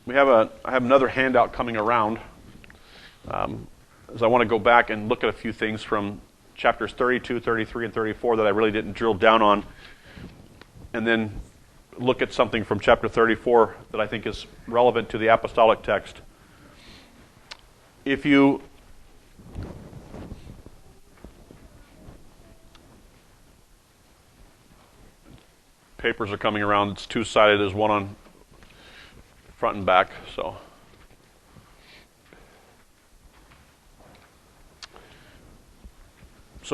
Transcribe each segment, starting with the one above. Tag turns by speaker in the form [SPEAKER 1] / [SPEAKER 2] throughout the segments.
[SPEAKER 1] I have another handout coming around, as I want to go back and look at a few things from chapters 32, 33, and 34 that I really didn't drill down on, and then look at something from chapter 34 that I think is relevant to the apostolic text. If you papers are coming around, it's two-sided, there's one on front and back, So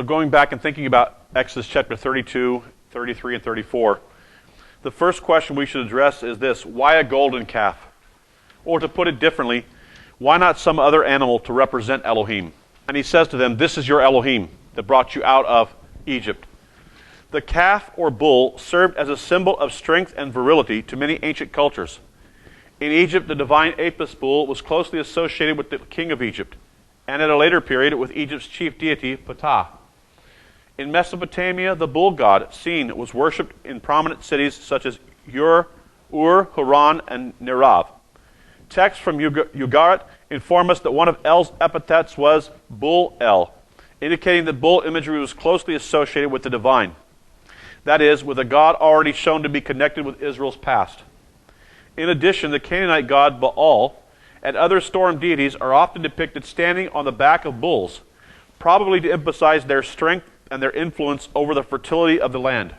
[SPEAKER 1] going back and thinking about Exodus chapter 32, 33, and 34, the first question we should address is this: why a golden calf? Or to put it differently, why not some other animal to represent Elohim? And he says to them, this is your Elohim that brought you out of Egypt. The calf or bull served as a symbol of strength and virility to many ancient cultures. In Egypt, the divine Apis bull was closely associated with the king of Egypt, and at a later period with Egypt's chief deity, Ptah. In Mesopotamia, the bull god, Sin, was worshipped in prominent cities such as Ur, Haran, and Nirav. Texts from Ugarit inform us that one of El's epithets was Bull El, indicating that bull imagery was closely associated with the divine. That is, with a god already shown to be connected with Israel's past. In addition, the Canaanite god Baal and other storm deities are often depicted standing on the back of bulls, probably to emphasize their strength and their influence over the fertility of the land.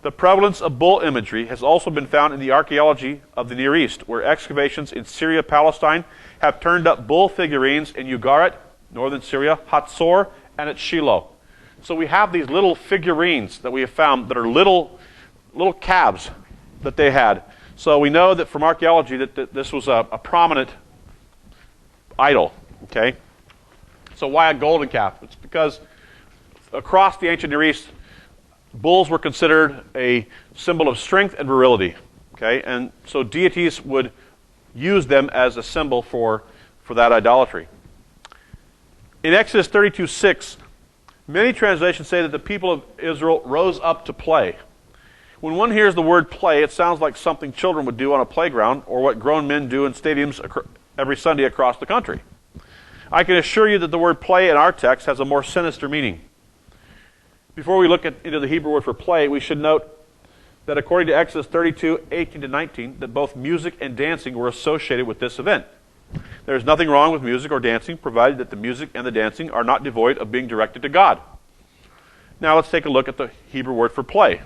[SPEAKER 1] The prevalence of bull imagery has also been found in the archaeology of the Near East, where excavations in Syria, Palestine have turned up bull figurines in Ugarit, northern Syria, Hatzor, and at Shiloh. So we have these little figurines that we have found that are little calves that they had. So we know that from archaeology that this was a prominent idol. Okay? So why a golden calf? It's because across the ancient Near East, bulls were considered a symbol of strength and virility. Okay? And so deities would use them as a symbol for that idolatry. In Exodus 32:6, many translations say that the people of Israel rose up to play. When one hears the word play, it sounds like something children would do on a playground or what grown men do in stadiums every Sunday across the country. I can assure you that the word play in our text has a more sinister meaning. Before we look into the Hebrew word for play, we should note that according to Exodus 32:18-19, that both music and dancing were associated with this event. There is nothing wrong with music or dancing, provided that the music and the dancing are not devoid of being directed to God. Now let's take a look at the Hebrew word for play.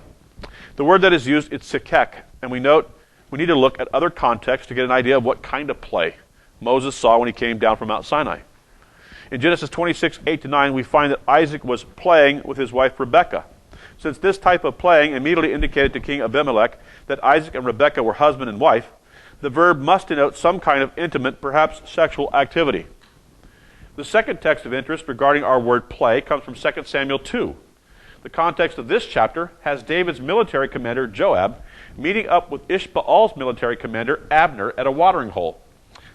[SPEAKER 1] The word that is used is sikek, and we need to look at other contexts to get an idea of what kind of play Moses saw when he came down from Mount Sinai. In Genesis 26:8-9, we find that Isaac was playing with his wife Rebekah. Since this type of playing immediately indicated to King Abimelech that Isaac and Rebekah were husband and wife, the verb must denote some kind of intimate, perhaps sexual activity. The second text of interest regarding our word play comes from 2 Samuel 2. The context of this chapter has David's military commander, Joab, meeting up with Ishbaal's military commander, Abner, at a watering hole.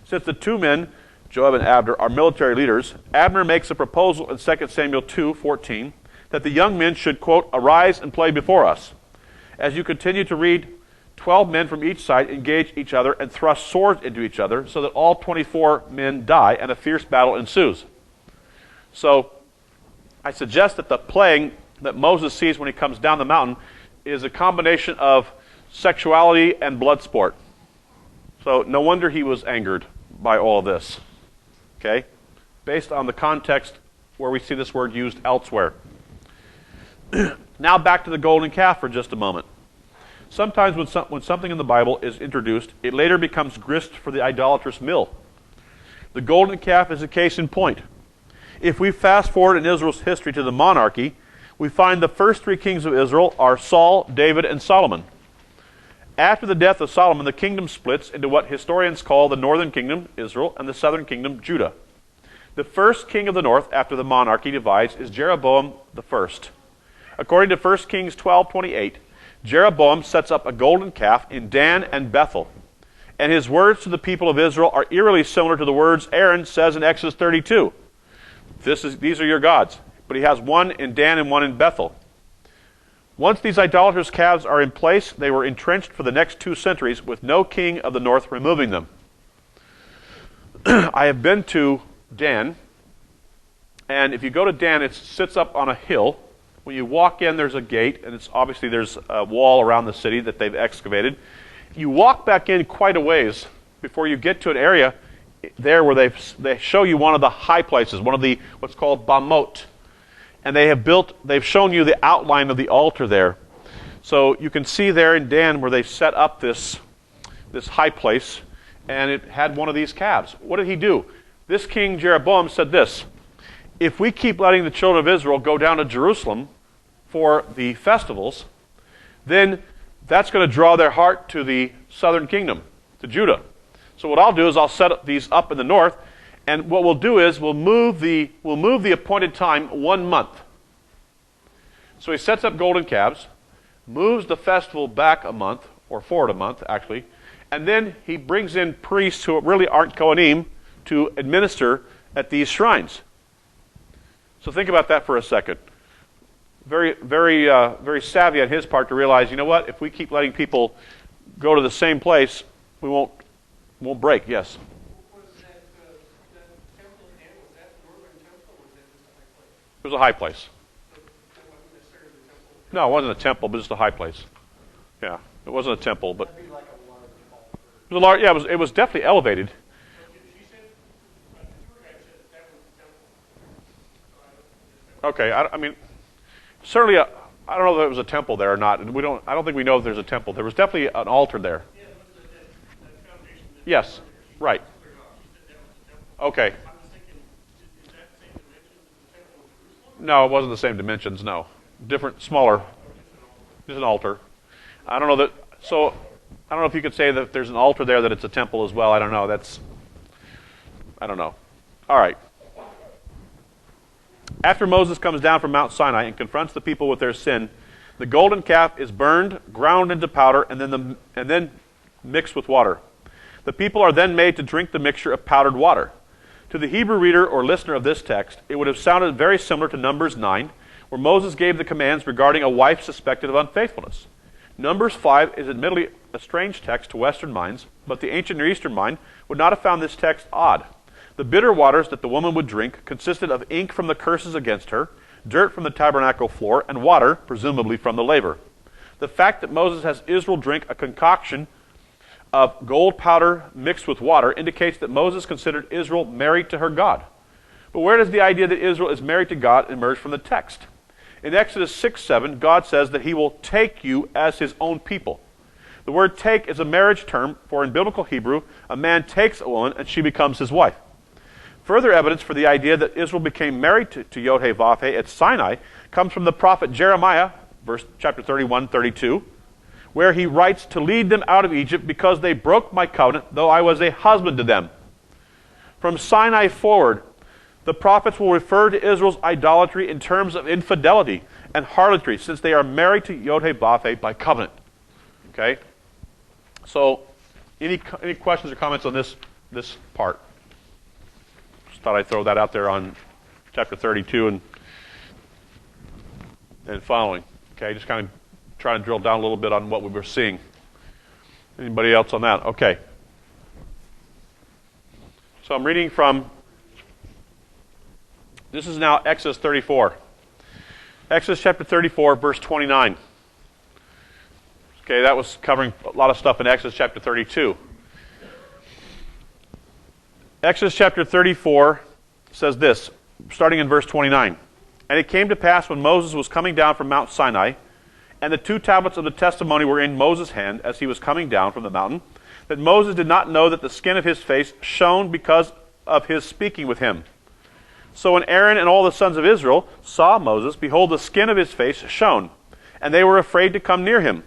[SPEAKER 1] Since the two men, Joab and Abner, are military leaders, Abner makes a proposal in 2 Samuel 2:14 that the young men should, quote, arise and play before us. As you continue to read, 12 men from each side engage each other and thrust swords into each other so that all 24 men die and a fierce battle ensues. So I suggest that the playing that Moses sees when he comes down the mountain is a combination of sexuality and blood sport. So no wonder he was angered by all of this. Okay? Based on the context where we see this word used elsewhere. Now back to the golden calf for just a moment. Sometimes when something in the Bible is introduced, it later becomes grist for the idolatrous mill. The golden calf is a case in point. If we fast forward in Israel's history to the monarchy, we find the first three kings of Israel are Saul, David, and Solomon. After the death of Solomon, the kingdom splits into what historians call the northern kingdom, Israel, and the southern kingdom, Judah. The first king of the north after the monarchy divides is Jeroboam the first. According to 1 Kings 12:28, Jeroboam sets up a golden calf in Dan and Bethel. And his words to the people of Israel are eerily similar to the words Aaron says in Exodus 32. These are your gods. But he has one in Dan and one in Bethel. Once these idolatrous calves are in place, they were entrenched for the next 2 centuries, with no king of the north removing them. I have been to Dan, and if you go to Dan, it sits up on a hill. When you walk in, there's a gate, and obviously there's a wall around the city that they've excavated. You walk back in quite a ways before you get to an area there where they show you one of the high places, one of the what's called bamot. And they've shown you the outline of the altar there. So you can see there in Dan where they've set up this high place, and it had one of these calves. What did he do? This king Jeroboam said this: if we keep letting the children of Israel go down to Jerusalem for the festivals, then that's going to draw their heart to the southern kingdom, to Judah. So what I'll do is I'll set these up in the north, and what we'll do is we'll move the appointed time 1 month. So he sets up golden calves, moves the festival back a month, or forward a month actually, and then he brings in priests who really aren't Kohanim to administer at these shrines. So think about that for a second. Very, very, very savvy on his part to realize, you know what? If we keep letting people go to the same place, we won't break. Yes.
[SPEAKER 2] Was that temple again? Was that the northern temple, or was that just a high place?
[SPEAKER 1] It was a high place.
[SPEAKER 2] So that wasn't necessarily the temple.
[SPEAKER 1] No, it wasn't a temple, but just a high place. Yeah, it wasn't a temple, but
[SPEAKER 2] That'd be like a large altar.
[SPEAKER 1] it was a large. Yeah, it was definitely elevated.
[SPEAKER 2] So she said, the tour guide said that was the temple.
[SPEAKER 1] Okay, I mean, certainly, I don't know if it was a temple there or not. I don't think we know if there's a temple. There was definitely an altar there.
[SPEAKER 2] Yeah, it was that foundation.
[SPEAKER 1] Yes, right. Okay.
[SPEAKER 2] I'm just thinking, is that the same dimensions as the temple in Jerusalem?
[SPEAKER 1] No, it wasn't the same dimensions. No, different, smaller. Just an altar. I don't know that. So, I don't know if you could say that if there's an altar there that it's a temple as well. I don't know. I don't know. All right. After Moses comes down from Mount Sinai and confronts the people with their sin, the golden calf is burned, ground into powder, and then mixed with water. The people are then made to drink the mixture of powdered water. To the Hebrew reader or listener of this text, it would have sounded very similar to Numbers 9, where Moses gave the commands regarding a wife suspected of unfaithfulness. Numbers 5 is admittedly a strange text to Western minds, but the ancient Near Eastern mind would not have found this text odd. The bitter waters that the woman would drink consisted of ink from the curses against her, dirt from the tabernacle floor, and water, presumably from the laver. The fact that Moses has Israel drink a concoction of gold powder mixed with water indicates that Moses considered Israel married to her God. But where does the idea that Israel is married to God emerge from the text? In Exodus 6:7, God says that he will take you as his own people. The word take is a marriage term, for in biblical Hebrew, a man takes a woman and she becomes his wife. Further evidence for the idea that Israel became married to Yod-Heh-Vav-Heh at Sinai comes from the prophet Jeremiah, chapter 31-32, where he writes, to lead them out of Egypt because they broke my covenant, though I was a husband to them. From Sinai forward, the prophets will refer to Israel's idolatry in terms of infidelity and harlotry, since they are married to Yod-Heh-Vav-Heh by covenant. Okay? So, any questions or comments on this part? Just thought I'd throw that out there on chapter 32 and following. Okay, just kind of trying to drill down a little bit on what we were seeing. Anybody else on that? Okay. So I'm reading from, this is now Exodus 34. Exodus chapter 34, verse 29. Okay, that was covering a lot of stuff in Exodus chapter 32. Exodus chapter 34 says this, starting in verse 29. And it came to pass when Moses was coming down from Mount Sinai, and the 2 tablets of the testimony were in Moses' hand as he was coming down from the mountain, that Moses did not know that the skin of his face shone because of his speaking with him. So when Aaron and all the sons of Israel saw Moses, behold, the skin of his face shone, and they were afraid to come near him.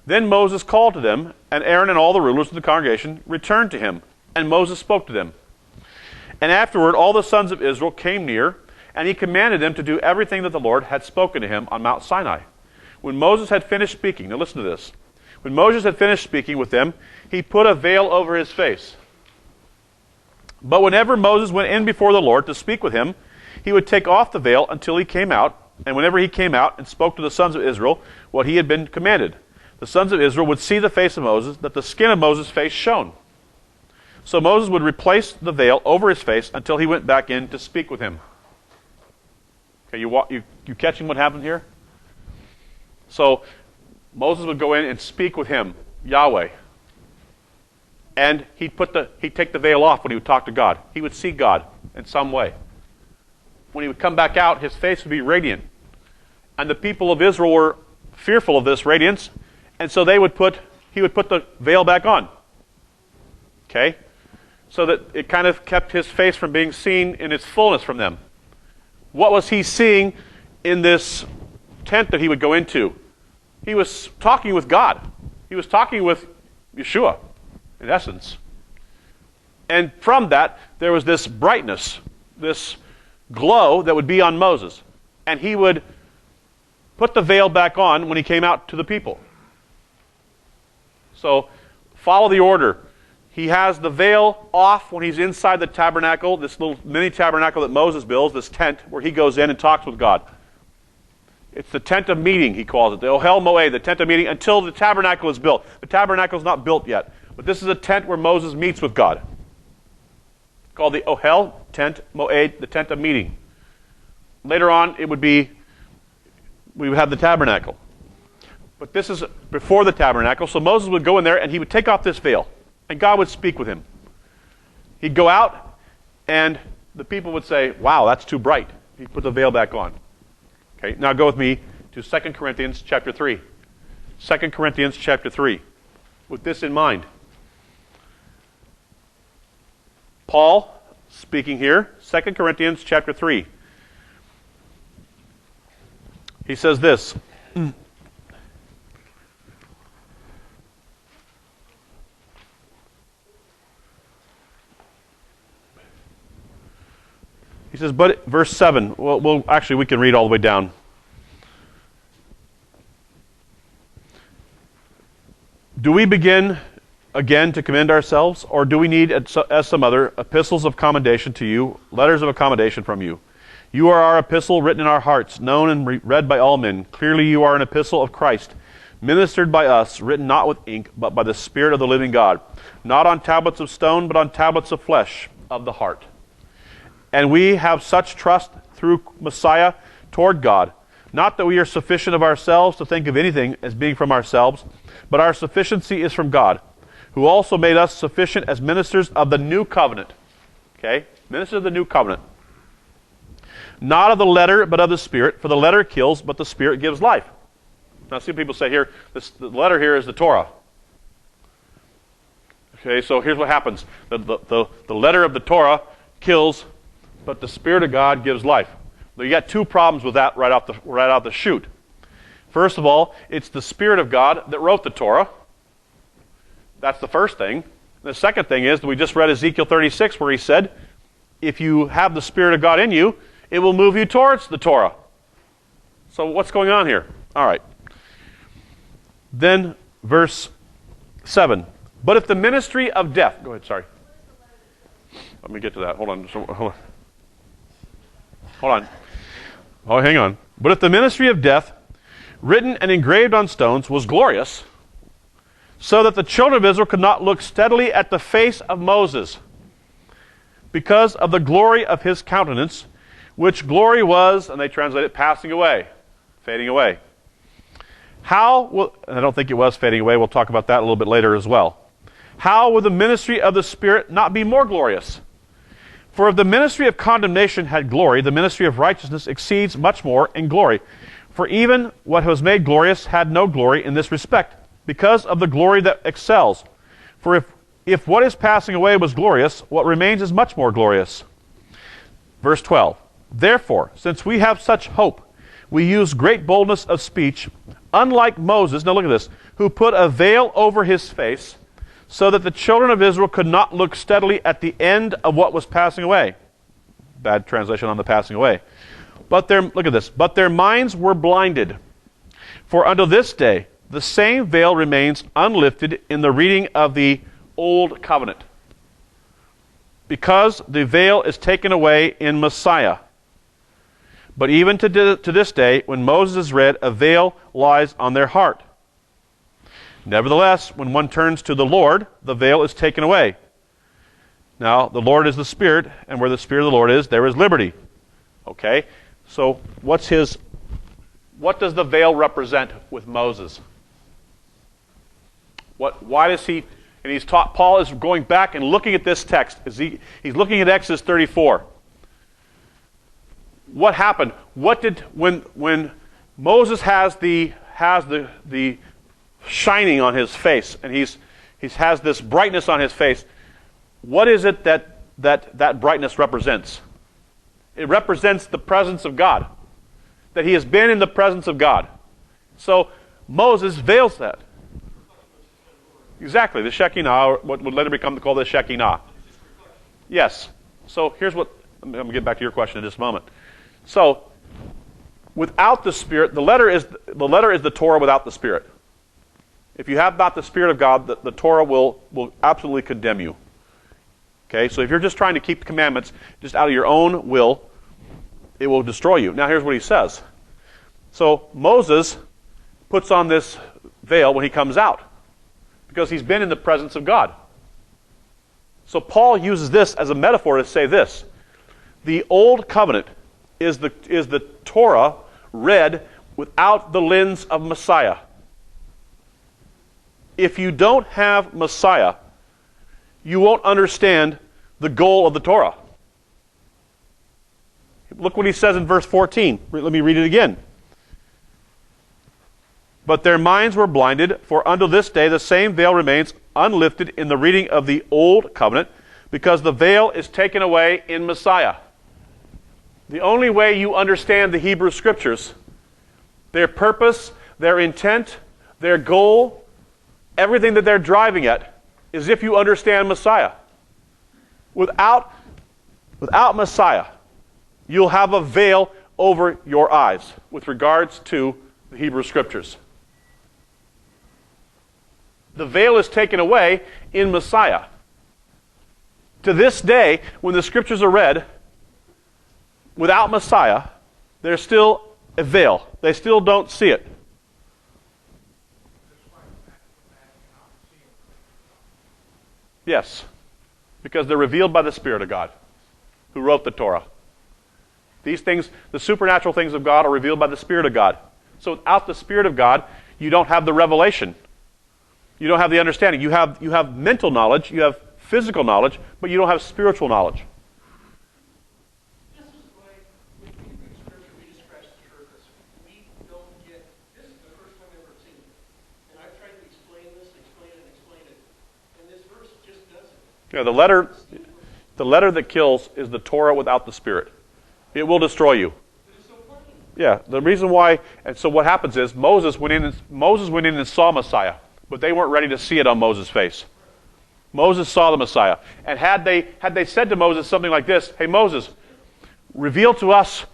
[SPEAKER 1] Then Moses called to them, and Aaron and all the rulers of the congregation returned to him, and Moses spoke to them. And afterward all the sons of Israel came near, and he commanded them to do everything that the Lord had spoken to him on Mount Sinai. When Moses had finished speaking, now listen to this. When Moses had finished speaking with them, he put a veil over his face. But whenever Moses went in before the Lord to speak with him, he would take off the veil until he came out, and whenever he came out and spoke to the sons of Israel what he had been commanded, the sons of Israel would see the face of Moses, that the skin of Moses' face shone. So Moses would replace the veil over his face until he went back in to speak with him. Okay, you catching what happened here? So Moses would go in and speak with him, Yahweh. And he'd take the veil off when he would talk to God. He would see God in some way. When he would come back out, his face would be radiant. And the people of Israel were fearful of this radiance, and so he would put the veil back on. Okay? So that it kind of kept his face from being seen in its fullness from them. What was he seeing in this tent that he would go into? He was talking with God. He was talking with Yeshua, in essence. And from that, there was this brightness, this glow that would be on Moses. And he would put the veil back on when he came out to the people. So, follow the order. He has the veil off when he's inside the tabernacle, this little mini tabernacle that Moses builds, this tent where he goes in and talks with God. It's the tent of meeting, he calls it, the Ohel Moed, the tent of meeting, until the tabernacle is built. The tabernacle is not built yet, but this is a tent where Moses meets with God. Called the Ohel, tent, Moed, the tent of meeting. Later on, we would have the tabernacle. But this is before the tabernacle, so Moses would go in there and he would take off this veil. And God would speak with him. He'd go out, and the people would say, wow, that's too bright. He'd put the veil back on. Okay, now go with me to 2 Corinthians chapter 3. 2 Corinthians chapter 3. With this in mind. Paul, speaking here, 2 Corinthians chapter 3. He says this. He says, but verse 7, actually we can read all the way down. Do we begin again to commend ourselves, or do we need, as some other, epistles of commendation to you, letters of accommodation from you? You are our epistle written in our hearts, known and read by all men. Clearly you are an epistle of Christ, ministered by us, written not with ink, but by the Spirit of the living God, not on tablets of stone, but on tablets of flesh, of the heart. And we have such trust through Messiah toward God, not that we are sufficient of ourselves to think of anything as being from ourselves, but our sufficiency is from God, who also made us sufficient as ministers of the new covenant. Okay? Ministers of the new covenant. Not of the letter, but of the Spirit, for the letter kills, but the Spirit gives life. Now, see what people say here. The letter here is the Torah. Okay, so here's what happens. The letter of the Torah kills, but the Spirit of God gives life. Now, you got two problems with that right out the chute. First of all, it's the Spirit of God that wrote the Torah. That's the first thing. The second thing is that we just read Ezekiel 36 where he said, if you have the Spirit of God in you, it will move you towards the Torah. So what's going on here? All right. Then verse 7. But if the ministry of death... Go ahead, sorry. Let me get to that. Hold on. Hold on. Oh, hang on. But if the ministry of death, written and engraved on stones, was glorious, so that the children of Israel could not look steadily at the face of Moses, because of the glory of his countenance, which glory was, and they translate it, passing away, fading away. How will, and I don't think it was fading away, we'll talk about that a little bit later as well. How will the ministry of the Spirit not be more glorious? For if the ministry of condemnation had glory, the ministry of righteousness exceeds much more in glory. For even what was made glorious had no glory in this respect, because of the glory that excels. For if what is passing away was glorious, what remains is much more glorious. Verse 12. Therefore, since we have such hope, we use great boldness of speech, unlike Moses, now look at this, who put a veil over his face, so that the children of Israel could not look steadily at the end of what was passing away. Bad translation on the passing away. Look at this. But their minds were blinded. For unto this day, the same veil remains unlifted in the reading of the Old Covenant, because the veil is taken away in Messiah. But even to this day, when Moses is read, a veil lies on their heart. Nevertheless, when one turns to the Lord, the veil is taken away. Now, the Lord is the Spirit, and where the Spirit of the Lord is, there is liberty. Okay? So, what does the veil represent with Moses? Why does he, and Paul is going back and looking at this text. He's looking at Exodus 34. What happened? When Moses has the shining on his face, and he has this brightness on his face, what is it that brightness represents? It represents the presence of God. That he has been in the presence of God. So Moses veils that. Exactly, the Shekinah, or what would later become called the Shekinah. Yes. So here's what, I'm going to get back to your question in just a moment. So, without the Spirit, the letter is the Torah without the Spirit. If you have not the Spirit of God, the Torah will absolutely condemn you. Okay, so if you're just trying to keep the commandments just out of your own will, it will destroy you. Now here's what he says. So Moses puts on this veil when he comes out, because he's been in the presence of God. So Paul uses this as a metaphor to say this. The old covenant is the Torah read without the lens of Messiah. If you don't have Messiah, you won't understand the goal of the Torah. Look what he says in verse 14. Let me read it again. But their minds were blinded, for until this day the same veil remains unlifted in the reading of the old covenant, because the veil is taken away in Messiah. The only way you understand the Hebrew Scriptures, their purpose, their intent, their goal, everything that they're driving at, is if you understand Messiah. Without Messiah, you'll have a veil over your eyes with regards to the Hebrew Scriptures. The veil is taken away in Messiah. To this day, when the Scriptures are read, without Messiah, there's still a veil. They still don't see it. Yes, because they're revealed by the Spirit of God, who wrote the Torah. These things, the supernatural things of God, are revealed by the Spirit of God. So without the Spirit of God, you don't have the revelation. You don't have the understanding. You have mental knowledge, you have physical knowledge, but you don't have spiritual knowledge.
[SPEAKER 2] This is why when we read Scripture, we just scratch the surface. We don't get, this is the first time I've ever seen it. And I've tried to explain this, explain it, and this verse just doesn't.
[SPEAKER 1] Yeah, the letter that kills is the Torah without the Spirit. It will destroy you.
[SPEAKER 2] It is so plain.
[SPEAKER 1] Yeah, the reason why, and so what happens is Moses went in and saw Messiah, but they weren't ready to see it on Moses' face. Moses saw the Messiah, and had they said to Moses something like this, "Hey Moses, reveal to us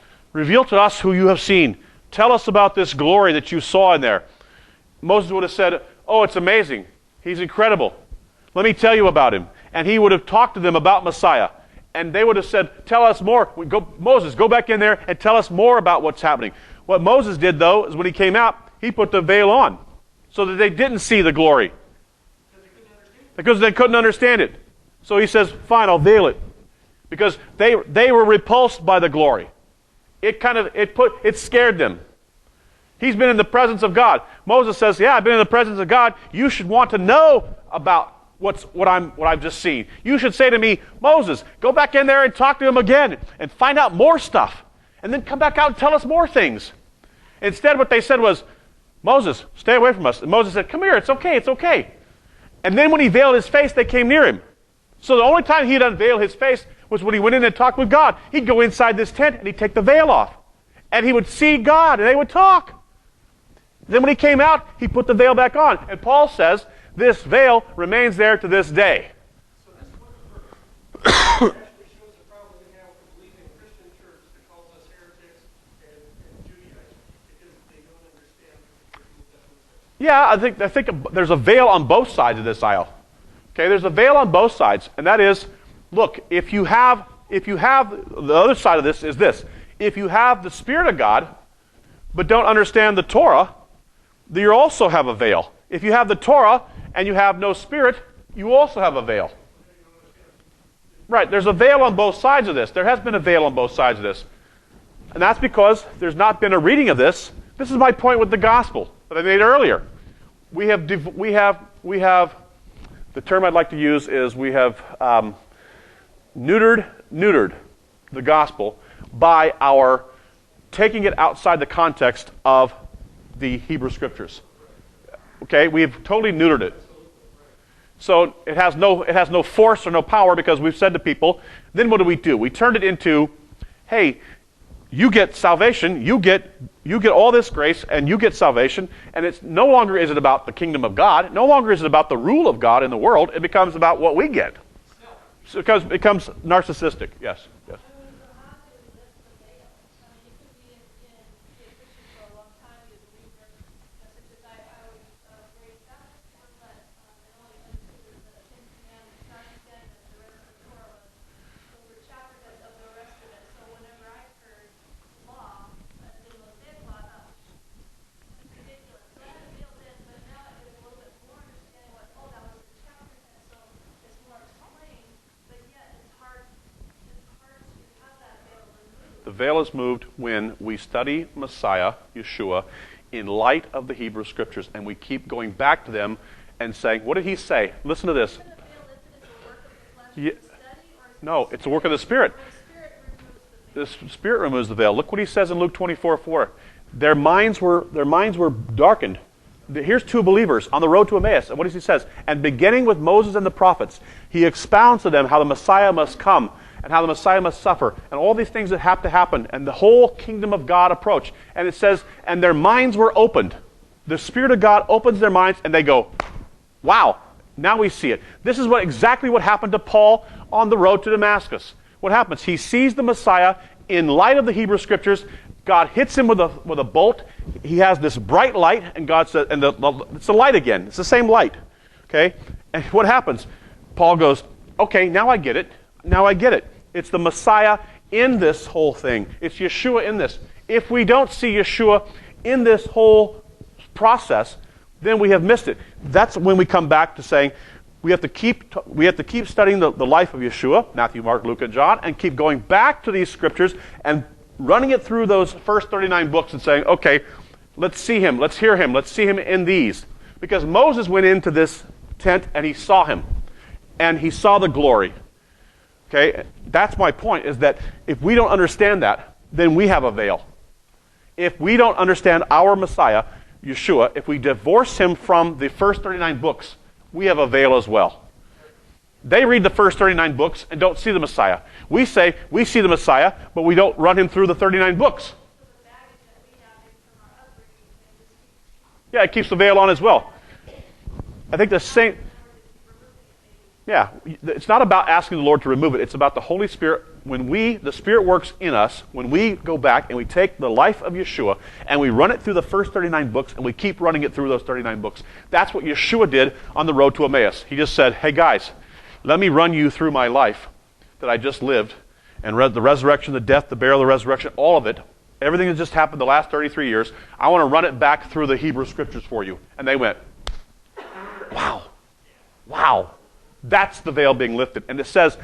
[SPEAKER 1] who you have seen. Tell us about this glory that you saw in there." Moses would have said, "Oh, it's amazing. He's incredible. Let me tell you about him." And he would have talked to them about Messiah. And they would have said, "Tell us more. Moses, go back in there and tell us more about what's happening." What Moses did, though, is when he came out, he put the veil on so that they didn't see the glory. Because they couldn't understand it. So he says, "Fine, I'll veil it." Because they were repulsed by the glory. It scared them. He's been in the presence of God. Moses says, "Yeah, I've been in the presence of God. You should want to know about what I've just seen. You should say to me, Moses, go back in there and talk to him again and find out more stuff. And then come back out and tell us more things." Instead, what they said was, "Moses, stay away from us." And Moses said, "Come here, it's okay, it's okay." And then when he veiled his face, they came near him. So the only time he'd unveil his face was when he went in and talked with God. He'd go inside this tent and he'd take the veil off. And he would see God and they would talk. Then when he came out, he put the veil back on. And Paul says, this veil remains there to this day.
[SPEAKER 2] So this one verse actually shows the problem we have with believing in a Christian church that calls us heretics and Judaizers because they don't understand the Old Testament.
[SPEAKER 1] Yeah, I think there's a veil on both sides of this aisle. Okay, there's a veil on both sides, and that is, look, if you have the other side of this is this. If you have the Spirit of God, but don't understand the Torah, then you also have a veil. If you have the Torah and you have no Spirit, you also have a veil. Right, there's a veil on both sides of this. There has been a veil on both sides of this. And that's because there's not been a reading of this. This is my point with the gospel that I made earlier. We have the term I'd like to use is we have neutered the gospel by our taking it outside the context of the Hebrew Scriptures. Okay, we've totally neutered it. So it has no force or no power because we've said to people, then what do? We turned it into, hey, you get salvation, you get all this grace, and you get salvation, and it's no longer is it about the kingdom of God, no longer is it about the rule of God in the world, it becomes about what we get. So it becomes narcissistic. Yes. The veil is moved when we study Messiah, Yeshua, in light of the Hebrew Scriptures, and we keep going back to them and saying, what did he say? Listen to this. No, it's the work of the Spirit. The Spirit removes the veil. Look what he says in Luke 24:4. Their minds were darkened. Here's two believers on the road to Emmaus. And what does he says? And beginning with Moses and the prophets, he expounds to them how the Messiah must come and how the Messiah must suffer, and all these things that have to happen, and the whole kingdom of God approach. And it says, and their minds were opened. The Spirit of God opens their minds, and they go, wow, now we see it. This is exactly what happened to Paul on the road to Damascus. What happens? He sees the Messiah in light of the Hebrew Scriptures. God hits him with a bolt. He has this bright light, and God says, and it's the light again. It's the same light. Okay? And what happens? Paul goes, okay, now I get it. Now I get it. It's the Messiah in this whole thing. It's Yeshua in this. If we don't see Yeshua in this whole process, then we have missed it. That's when we come back to saying we have to keep studying the life of Yeshua, Matthew, Mark, Luke, and John, and keep going back to these scriptures and running it through those first 39 books and saying, okay, let's see him, let's hear him, let's see him in these. Because Moses went into this tent and he saw him, and he saw the glory. Okay, that's my point, is that if we don't understand that, then we have a veil. If we don't understand our Messiah, Yeshua, if we divorce him from the first 39 books, we have a veil as well. They read the first 39 books and don't see the Messiah. We say we see the Messiah, but we don't run him through the 39 books. Yeah, it keeps the veil on as well. I think the same... Yeah, it's not about asking the Lord to remove it. It's about the Holy Spirit. When the Spirit works in us, when we go back and we take the life of Yeshua and we run it through the first 39 books and we keep running it through those 39 books. That's what Yeshua did on the road to Emmaus. He just said, hey guys, let me run you through my life that I just lived, and the resurrection, the death, the burial, the resurrection, all of it, everything that just happened the last 33 years, I want to run it back through the Hebrew Scriptures for you. And they went, wow, wow. That's the veil being lifted. And it says,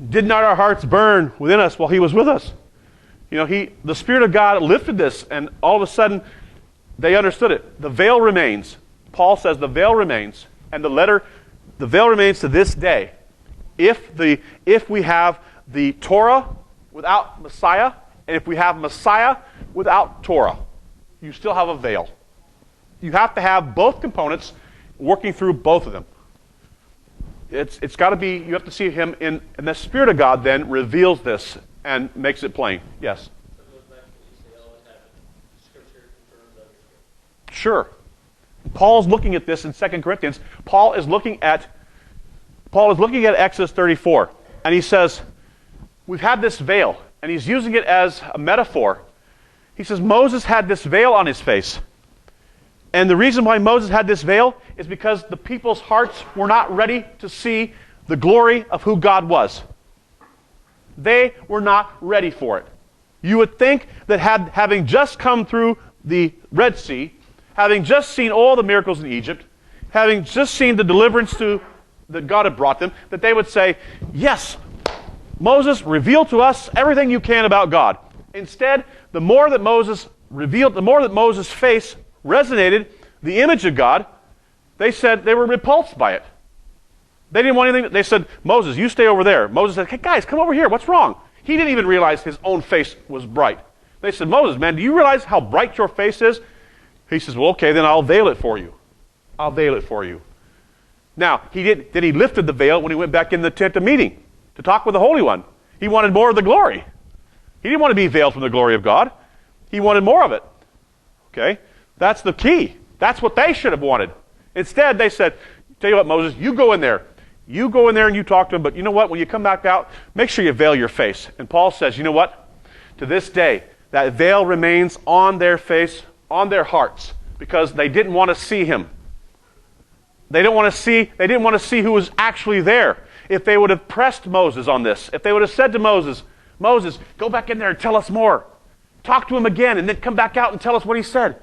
[SPEAKER 1] did not our hearts burn within us while he was with us? You know, the Spirit of God lifted this, and all of a sudden, they understood it. The veil remains. Paul says the veil remains, and the veil remains to this day. If we have the Torah without Messiah, and if we have Messiah without Torah, you still have a veil. You have to have both components working through both of them. It's got to be, you have to see him and the Spirit of God then reveals this and makes it plain. Yes? Sure. Paul's looking at this in 2 Corinthians. Paul is looking at Exodus 34, and he says, we've had this veil, and he's using it as a metaphor. He says, Moses had this veil on his face. And the reason why Moses had this veil is because the people's hearts were not ready to see the glory of who God was. They were not ready for it. You would think that having just come through the Red Sea, having just seen all the miracles in Egypt, having just seen the deliverance that God had brought them, that they would say, yes, Moses, reveal to us everything you can about God. Instead, the more that Moses revealed, the more that Moses' face resonated, the image of God, they said they were repulsed by it. They didn't want anything. They said, Moses, you stay over there. Moses said, hey, guys, come over here. What's wrong? He didn't even realize his own face was bright. They said, Moses, man, do you realize how bright your face is? He says, well, okay, then I'll veil it for you. I'll veil it for you. Now, then he lifted the veil when he went back in the tent of meeting to talk with the Holy One. He wanted more of the glory. He didn't want to be veiled from the glory of God. He wanted more of it. Okay? That's the key. That's what they should have wanted. Instead, they said, tell you what, Moses, you go in there. You go in there and you talk to him, but you know what? When you come back out, make sure you veil your face. And Paul says, you know what? To this day, that veil remains on their face, on their hearts, because they didn't want to see him. They didn't want to see who was actually there. If they would have pressed Moses on this, if they would have said to Moses, Moses, go back in there and tell us more. Talk to him again and then come back out and tell us what he said.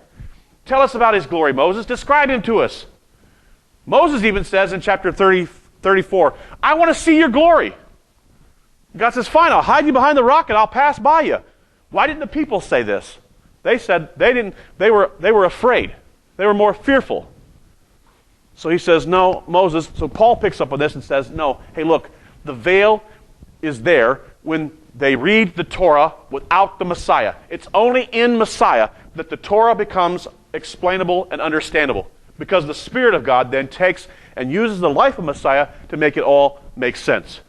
[SPEAKER 1] Tell us about his glory, Moses. Describe him to us. Moses even says in chapter 34, I want to see your glory. God says, fine, I'll hide you behind the rock and I'll pass by you. Why didn't the people say this? They said they were afraid. They were more fearful. So he says, no, Moses. So Paul picks up on this and says, no, hey, look, the veil is there when they read the Torah without the Messiah. It's only in Messiah that the Torah becomes explainable and understandable, because the Spirit of God then takes and uses the life of Messiah to make it all make sense.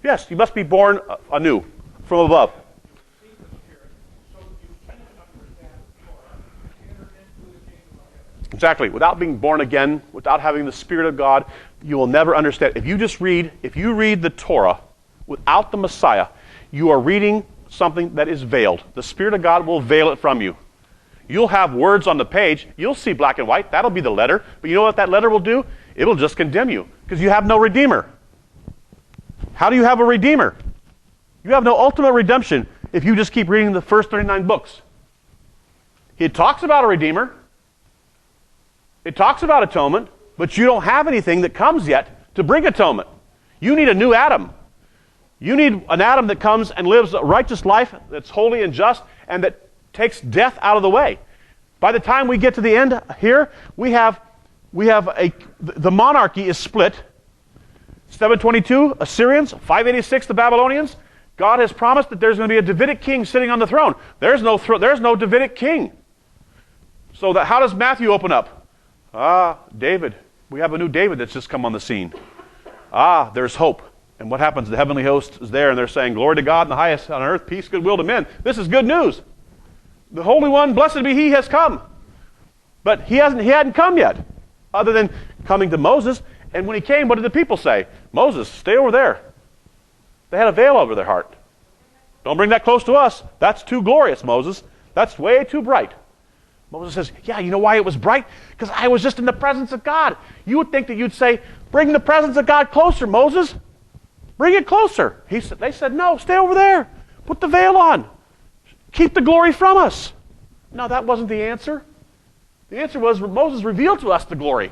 [SPEAKER 1] Yes, you must be born anew, from above. Exactly. Without being born again, without having the Spirit of God, you will never understand. If you read the Torah without the Messiah, you are reading something that is veiled. The Spirit of God will veil it from you. You'll have words on the page. You'll see black and white. That'll be the letter. But you know what that letter will do? It'll just condemn you, because you have no Redeemer. How do you have a Redeemer? You have no ultimate redemption if you just keep reading the first 39 books. It talks about a Redeemer. It talks about atonement, but you don't have anything that comes yet to bring atonement. You need a new Adam. You need an Adam that comes and lives a righteous life that's holy and just and that takes death out of the way. By the time we get to the end here, the monarchy is split. 722, Assyrians, 586, the Babylonians. God has promised that there's going to be a Davidic king sitting on the throne. There's no Davidic king. So how does Matthew open up? David. We have a new David that's just come on the scene. There's hope. And what happens? The heavenly host is there, and they're saying, glory to God in the highest on earth, peace, goodwill to men. This is good news. The Holy One, blessed be He, has come. But he hadn't come yet, other than coming to Moses. And when he came, what did the people say? Moses, stay over there. They had a veil over their heart. Don't bring that close to us. That's too glorious, Moses. That's way too bright. Moses says, yeah, you know why it was bright? Because I was just in the presence of God. You would think that you'd say, bring the presence of God closer, Moses. Bring it closer. They said, no, stay over there. Put the veil on. Keep the glory from us. No, that wasn't the answer. The answer was, Moses revealed to us the glory.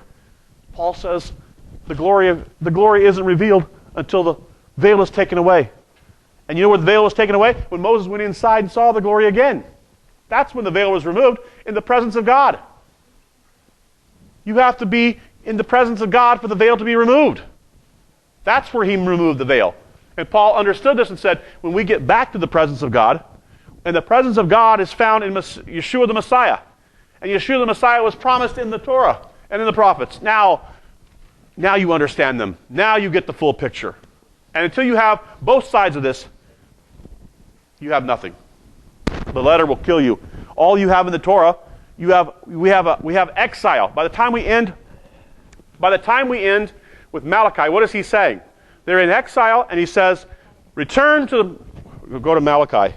[SPEAKER 1] Paul says, the glory isn't revealed until the veil is taken away. And you know where the veil was taken away? When Moses went inside and saw the glory again. That's when the veil was removed, in the presence of God. You have to be in the presence of God for the veil to be removed. That's where he removed the veil. And Paul understood this and said, when we get back to the presence of God, and the presence of God is found in Yeshua the Messiah. And Yeshua the Messiah was promised in the Torah and in the prophets. Now you understand them. Now you get the full picture. And until you have both sides of this, you have nothing. The letter will kill you. All you have in the Torah, we have exile. By the time we end with Malachi, what is he saying? They're in exile, and he says, return to. We'll go to Malachi.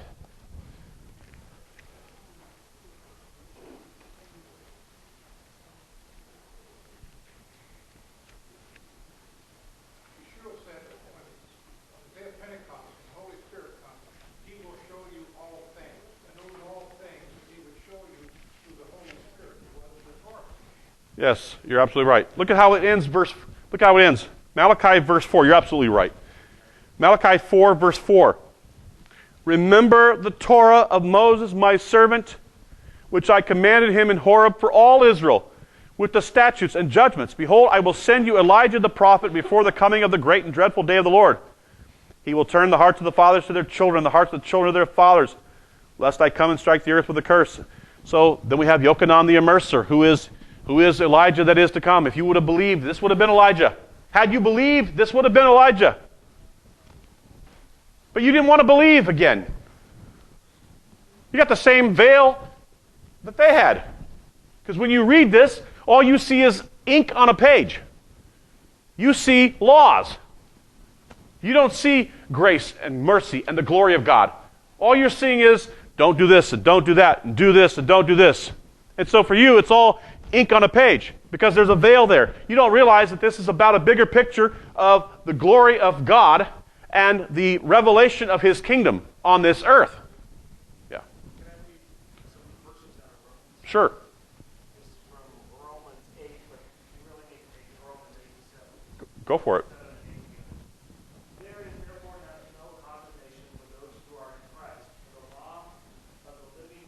[SPEAKER 1] Yes, you're absolutely right. Look at how it ends. Look how it ends. Malachi verse 4. You're absolutely right. Malachi 4 verse 4. Remember the Torah of Moses, my servant, which I commanded him in Horeb for all Israel, with the statutes and judgments. Behold, I will send you Elijah the prophet before the coming of the great and dreadful day of the Lord. He will turn the hearts of the fathers to their children, the hearts of the children to their fathers, lest I come and strike the earth with a curse. So then we have Yochanan the Immerser, who is Elijah that is to come. If you would have believed, this would have been Elijah. Had you believed, this would have been Elijah. But you didn't want to believe again. You got the same veil that they had. Because when you read this, all you see is ink on a page. You see laws. You don't see grace and mercy and the glory of God. All you're seeing is, don't do this and don't do that, and do this and don't do this. And so for you, it's all ink on a page, because there's a veil there. You don't realize that this is about a bigger picture of the glory of God and the revelation of His kingdom on this earth. Yeah.
[SPEAKER 2] Can I read some verses out of Romans?
[SPEAKER 1] Sure.
[SPEAKER 2] It's from Romans 8, but you really need to take Romans 8 to 7.
[SPEAKER 1] Go for it.
[SPEAKER 2] There is therefore now no condemnation for those who are in Christ. For the law of the living,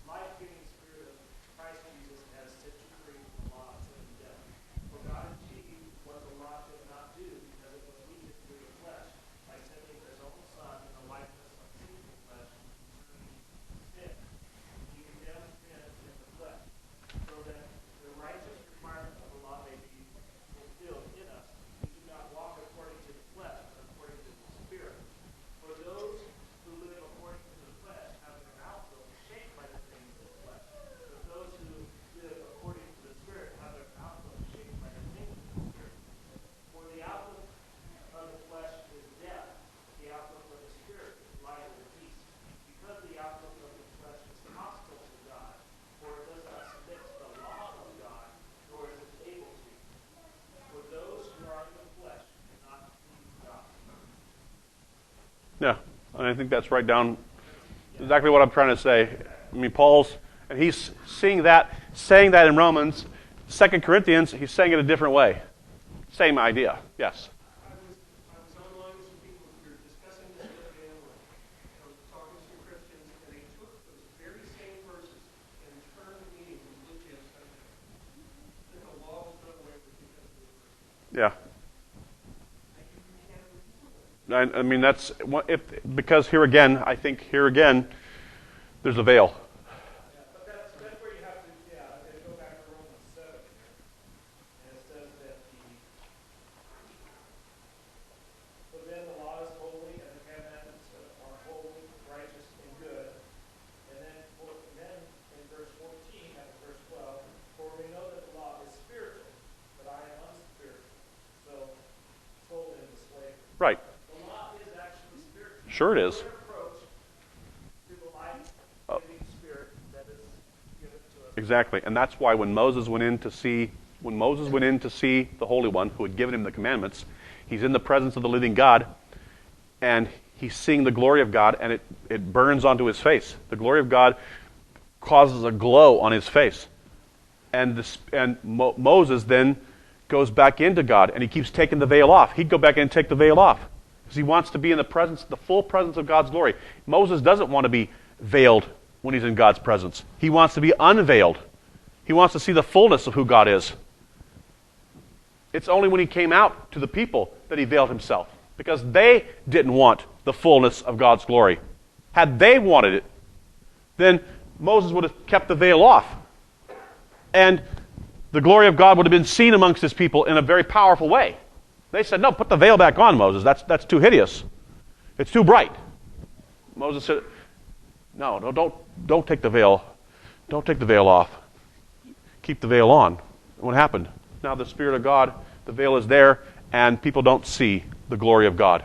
[SPEAKER 2] life-giving Spirit of Christ Jesus has set you free from the law of sin and death. For God achieved what the law could not do, because it was weakened through the flesh, by sending His own Son in the likeness of sinful flesh concerning sin. He condemned sin in the flesh, so that the righteous requirement of the law may be fulfilled in us. We do not walk according to the flesh, but according to the Spirit. For those who live according to the flesh have their outlook shaped by the things of the flesh. But those who live according to the Spirit have their outlook shaped by the things of the Spirit. For the outlook of the flesh is death, the outlook of the Spirit is life and peace. Because the outlook of the flesh is hostile to God, for it does not submit to the law of God, nor is it able to. For those who are in the flesh cannot please God.
[SPEAKER 1] Yeah, and I think that's right down exactly what I'm trying to say. I mean, and he's saying that in Romans. 2 Corinthians, he's saying it a different way. Same idea, yes.
[SPEAKER 2] I was online with some people who were discussing this with him, or talking to some Christians, and they took those very same verses and turned the meaning completely upside down. That the law was done away with because of the verse.
[SPEAKER 1] Yeah. I mean, because I think here again, there's a veil.
[SPEAKER 2] Yeah, but that's where you have to, go back to Romans 7 here. And it says that for then the law is holy, and the commandments are holy, righteous, and good. And then in verse 14, after verse 12, for we know that the law is spiritual, but I am unspiritual, so sold into slavery.
[SPEAKER 1] Right.
[SPEAKER 2] The law is actually spiritual.
[SPEAKER 1] Sure it is.
[SPEAKER 2] It's an approach to the life-giving Spirit that is given to us.
[SPEAKER 1] Exactly, and that's why when Moses went in to see the Holy One who had given him the commandments, he's in the presence of the living God, and he's seeing the glory of God, and it burns onto his face. The glory of God causes a glow on his face, and Moses then goes back into God, and he keeps taking the veil off. He'd go back in and take the veil off because he wants to be in the full presence of God's glory. Moses doesn't want to be veiled when he's in God's presence. He wants to be unveiled. He wants to see the fullness of who God is. It's only when he came out to the people that he veiled himself, because they didn't want the fullness of God's glory. Had they wanted it, then Moses would have kept the veil off, and the glory of God would have been seen amongst his people in a very powerful way. They said, no, put the veil back on, Moses. That's too hideous. It's too bright. Moses said, no, don't take the veil. Don't take the veil off. Keep the veil on. And what happened? Now the Spirit of God, the veil is there, and people don't see the glory of God.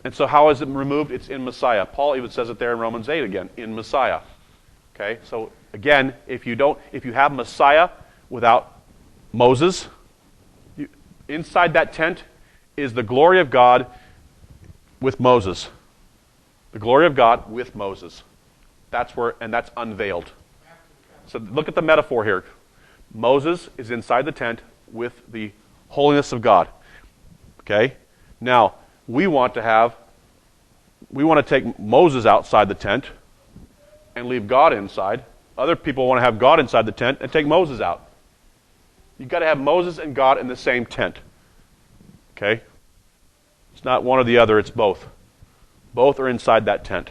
[SPEAKER 1] And so how is it removed? It's in Messiah. Paul even says it there in Romans 8 again, in Messiah. Okay, so again, if you have Messiah without Moses, inside that tent is the glory of God with Moses. The glory of God with Moses. That's unveiled. So look at the metaphor here. Moses is inside the tent with the holiness of God. Okay? Now, we want to take Moses outside the tent and leave God inside. Other people want to have God inside the tent and take Moses out. You've got to have Moses and God in the same tent. Okay? It's not one or the other, it's both. Both are inside that tent.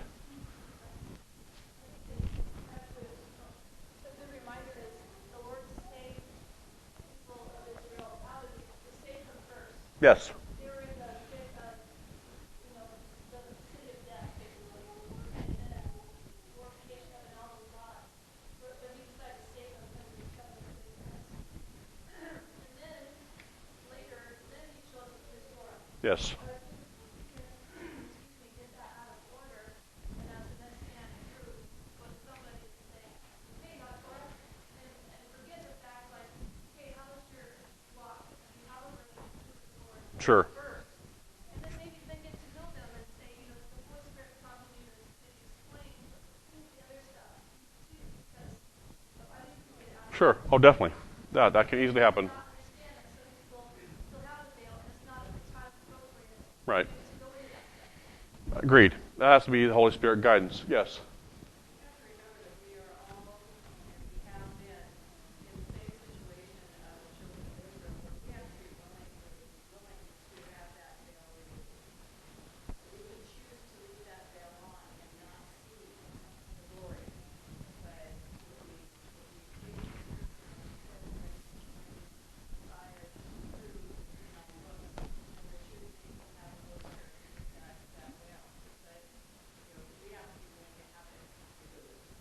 [SPEAKER 1] Yes. Yes. Sure. Sure. Oh, definitely. That can easily happen. Right. Agreed. That has to be the Holy Spirit guidance. Yes.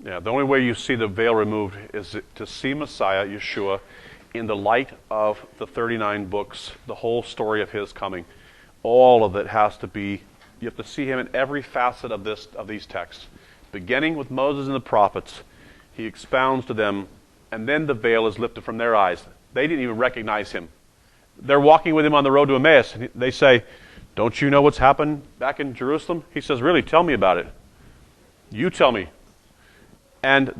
[SPEAKER 1] Yeah, the only way you see the veil removed is to see Messiah, Yeshua, in the light of the 39 books, the whole story of his coming. All of it has to be, you have to see him in every facet of these texts. Beginning with Moses and the prophets, he expounds to them, and then the veil is lifted from their eyes. They didn't even recognize him. They're walking with him on the road to Emmaus, and they say, "Don't you know what's happened back in Jerusalem?" He says, "Really, tell me about it. You tell me." And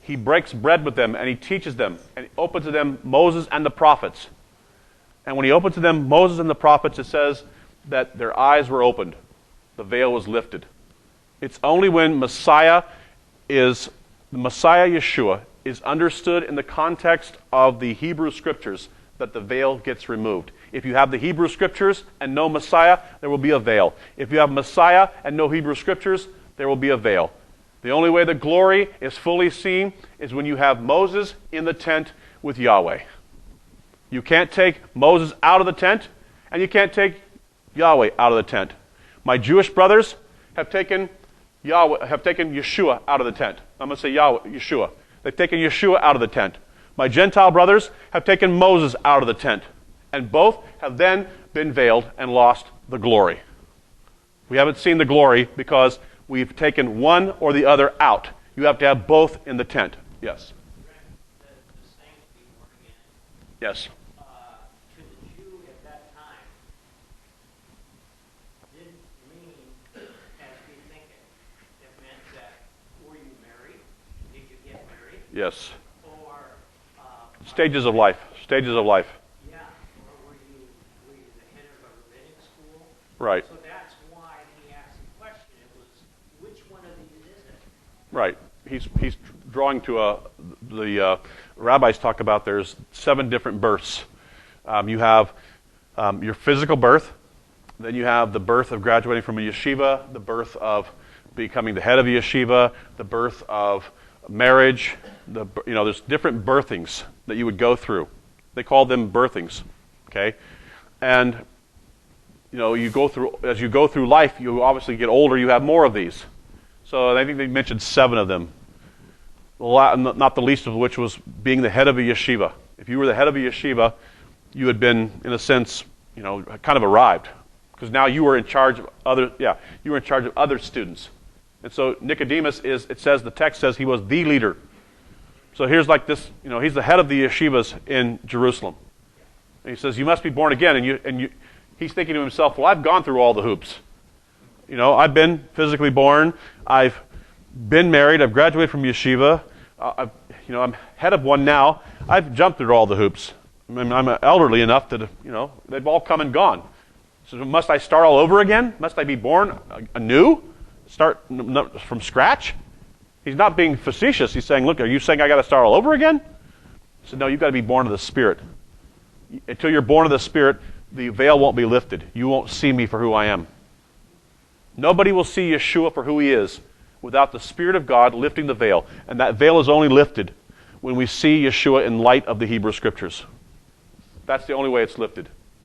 [SPEAKER 1] he breaks bread with them, and he teaches them, and he opens to them Moses and the prophets. And when he opens to them Moses and the prophets, it says that their eyes were opened. The veil was lifted. It's only when Messiah Yeshua is understood in the context of the Hebrew Scriptures that the veil gets removed. If you have the Hebrew Scriptures and no Messiah, there will be a veil. If you have Messiah and no Hebrew Scriptures, there will be a veil. The only way the glory is fully seen is when you have Moses in the tent with Yahweh. You can't take Moses out of the tent, and you can't take Yahweh out of the tent. My Jewish brothers have taken Yeshua out of the tent. I'm going to say Yeshua. They've taken Yeshua out of the tent. My Gentile brothers have taken Moses out of the tent. And both have then been veiled and lost the glory. We haven't seen the glory because we've taken one or the other out. You have to have both in the tent. Yes.
[SPEAKER 3] The saints be born again.
[SPEAKER 1] Yes.
[SPEAKER 3] To the Jew at that time, didn't mean as we think it. It meant that were you married? Did you get married?
[SPEAKER 1] Yes.
[SPEAKER 3] Or
[SPEAKER 1] Stages of life. Stages of life.
[SPEAKER 3] yeah. Or were you the head of a rabbinic school?
[SPEAKER 1] Right.
[SPEAKER 3] So that's why he asked the question. It was, which one of these is it?
[SPEAKER 1] Right. He's drawing to the rabbis talk about there's 7 different births. You have your physical birth, then you have the birth of graduating from a yeshiva, the birth of becoming the head of a yeshiva, the birth of marriage. There's different birthings that you would go through. They call them birthings. Okay, and you go through as you go through life. You obviously get older. You have more of these. So I think they mentioned 7 of them. Not the least of which was being the head of a yeshiva. If you were the head of a yeshiva, you had been, in a sense, kind of arrived, because now you were in charge of other. Yeah, you were in charge of other students. And so Nicodemus the text says he was the leader. So here's like this. He's the head of the yeshivas in Jerusalem. And he says, "You must be born again." And he's thinking to himself, "Well, I've gone through all the hoops. I've been physically born. I've been married. I've graduated from yeshiva. I'm head of one now. I've jumped through all the hoops. I'm elderly enough that, they've all come and gone. So must I start all over again? Must I be born anew? Start from scratch? He's not being facetious. He's saying, look, are you saying I got to start all over again? He said, no, you've got to be born of the Spirit. Until you're born of the Spirit, the veil won't be lifted. You won't see me for who I am. Nobody will see Yeshua for who he is without the Spirit of God lifting the veil. And that veil is only lifted when we see Yeshua in light of the Hebrew Scriptures. That's the only way it's lifted.